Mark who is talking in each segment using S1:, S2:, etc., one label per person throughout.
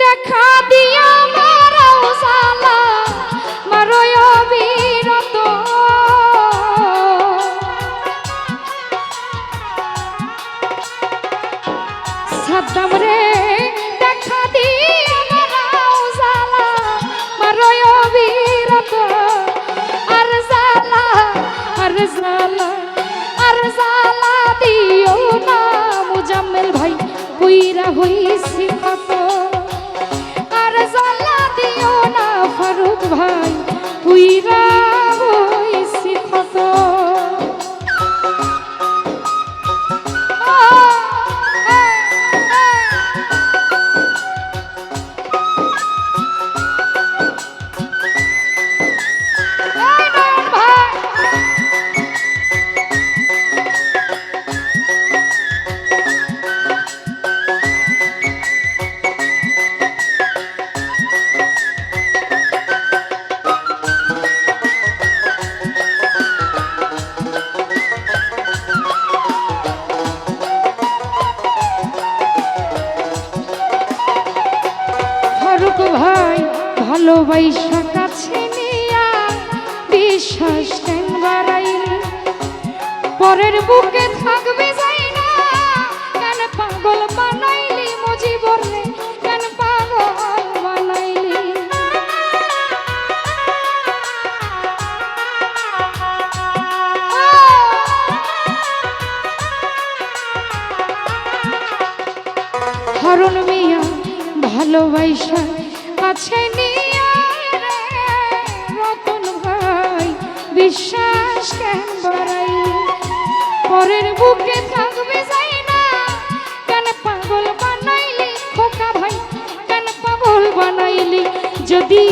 S1: দেখা দিয়া মারাও সালা মারয় বিরত সাদ্দাম রে দেখা দিয়া মারাও সালা মারয় বিরত আর সালা আর সালা আর সালা দিও না মুজাম্মেল ভাই পুইরা হইছি কত আর সালা দিও না ফারুক ভাই পুইরা হইছি কত ভাই ভালোবাসা কাছে নিয়া বিশ্বাস কেন বাড়াইলি পরের বুকে থাকবে যাই না কেন পাগল বানাইলি মুজিবর রে কেন পাগল বানাইলি হারুন মিয়া ভালোবাসা কাছে নিয়া রে রতন ভাই বিশ্বাস কেন বাড়াই পরের বুকে থাকবে যাই না কেন পাগল বানাইলি খোকা ভাই কেন পাগল বানাইলি যদি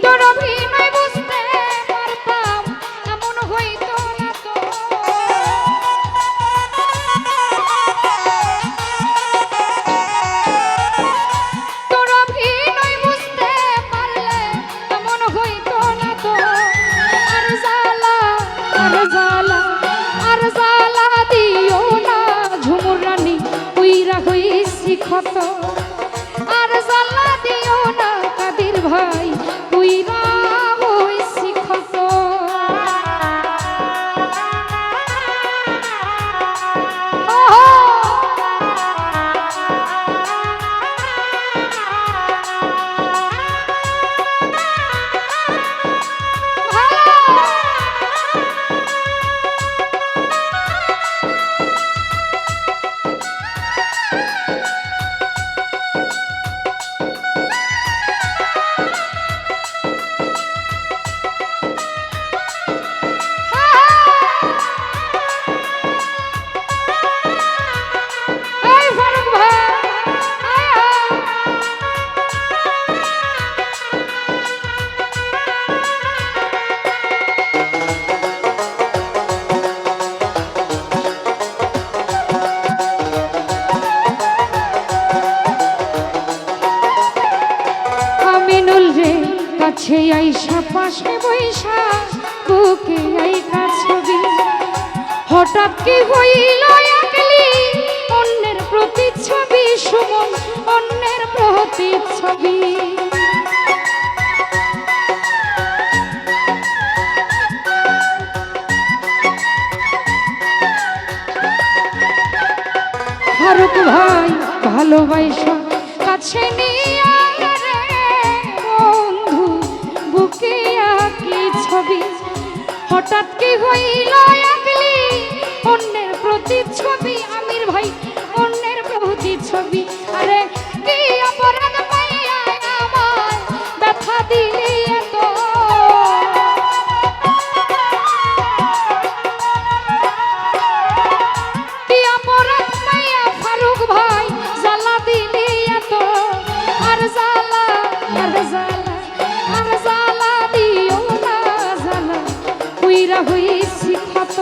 S1: তোর অভিনয় বুঝতে পারতাম এমন হইতো না তো কত আর জ্বালা দিও না কাদির ভাই পুইরা হইছি কত কাছে আইসা পাশে বৈশা বুকে আইকা ছবি হঠাৎ কি হইল একলি অন্যের প্রতিচ্ছবি সুমন অন্যের প্রতিচ্ছবি ফারুক ভাই ভালোবাসা কাছে নিয়া ছবি হঠাৎ কি হইল একলি অন্যের প্রতিচ্ছবি আমির ভাই অন্যের প্রতিচ্ছবি আরে কি অপরাধ পাইয়া আমায় ব্যথা দিলি এত কি অপরাধ পাইয়া ফারুক ভাই জ্বালা দিলি এত আর জ্বালা আর জ্বালা আর জ্বালা দিও না জ্বালা পুইরা হইছি কত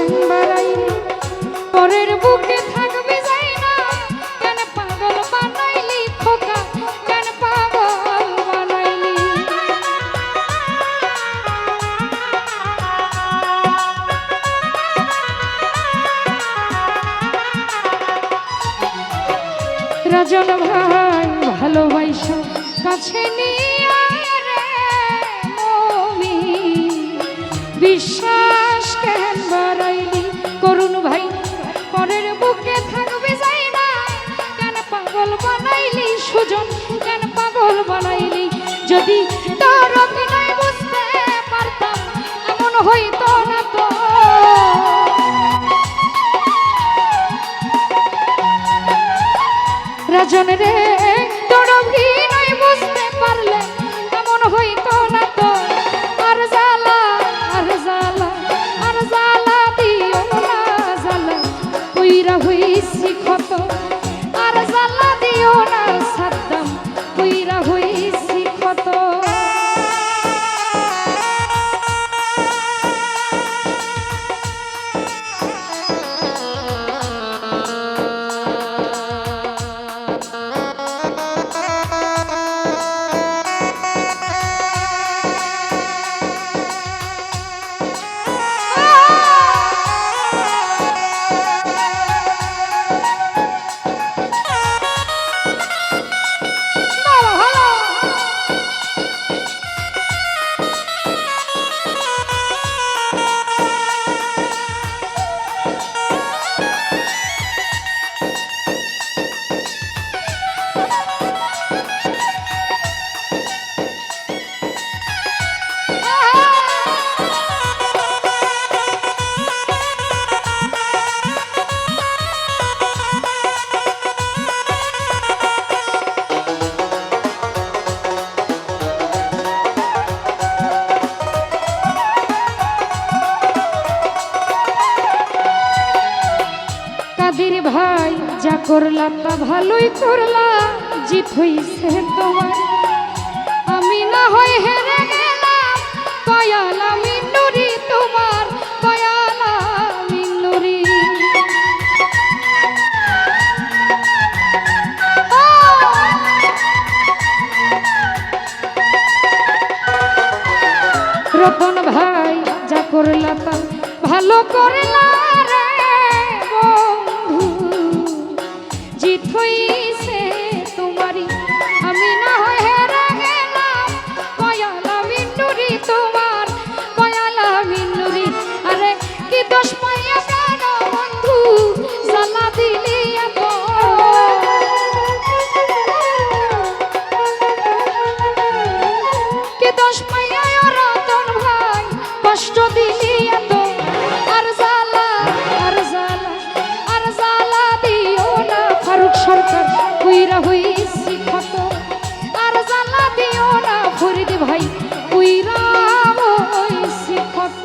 S1: কেন বাড়াইলি পরের বুকে থাকবি যাই না কেন পাগল বানাইলি খোকা কেন পাগল বানাইলি রাজন ভাই ভালোবাসা কাছে নিয়ে রে মমিন বিশ্বাস কেন বাড়াইলি করুণ ভাই পরের বুকে থাকবি যাই না কেন পাগল বানাইলি সুজন কেন পাগল বানাইলি যদি তোর অভিনয় বুঝতে পারতাম এমন হইতো না তো রাজন রে তোর অভিনয় বুঝতে পারলে এমন হইতো না তো আর জ্বালা আর জ্বালা আর জ্বালা দিও না জ্বালা কইরা হইছি ক্ষত আর জ্বালা দিও না সাদ্দাম কইরা হইছি ক্ষত কাদের ভাই যা করলা তা ভালোই করলা জিত হইছে তোমার আমি না হয় হেরে গেলাম দয়াল আমি নুরি তোমার দয়াল আমি নুরি রতন ভাই যা করলা তা ভালো করলা রে বন্ধু জিত হইছে তোমারই আমি না হয় হেরে গেলাম দয়াল আমি নুরি তোমার দয়াল আমি নুরি আরে কি দোষ পাইয়া কেন বন্ধু জ্বালা দিলি এত কি দোষ পাইয়া রতন ভাই কষ্ট দিলি এত আর জ্বালা আর জ্বালা আর জ্বালা দিও না ফারুক সরকার কইরা হইছি ক্ষত আর জ্বালা দিও না ফরিদ ভাই কইরা হইছি ক্ষত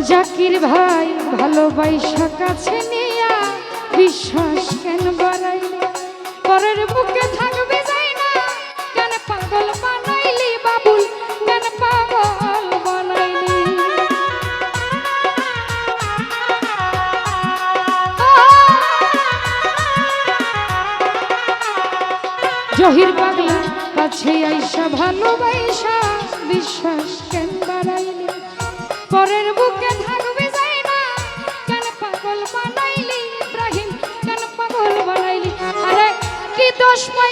S1: জাকির ভাই ভালোবাসা কাছে নিয়া বিশ্বাস কেন বাড়াইলি পরের বুকে থাকবে যাই না কেন পাগল বানাইলি বাবুল কেন পাগল বানাইলি চশমা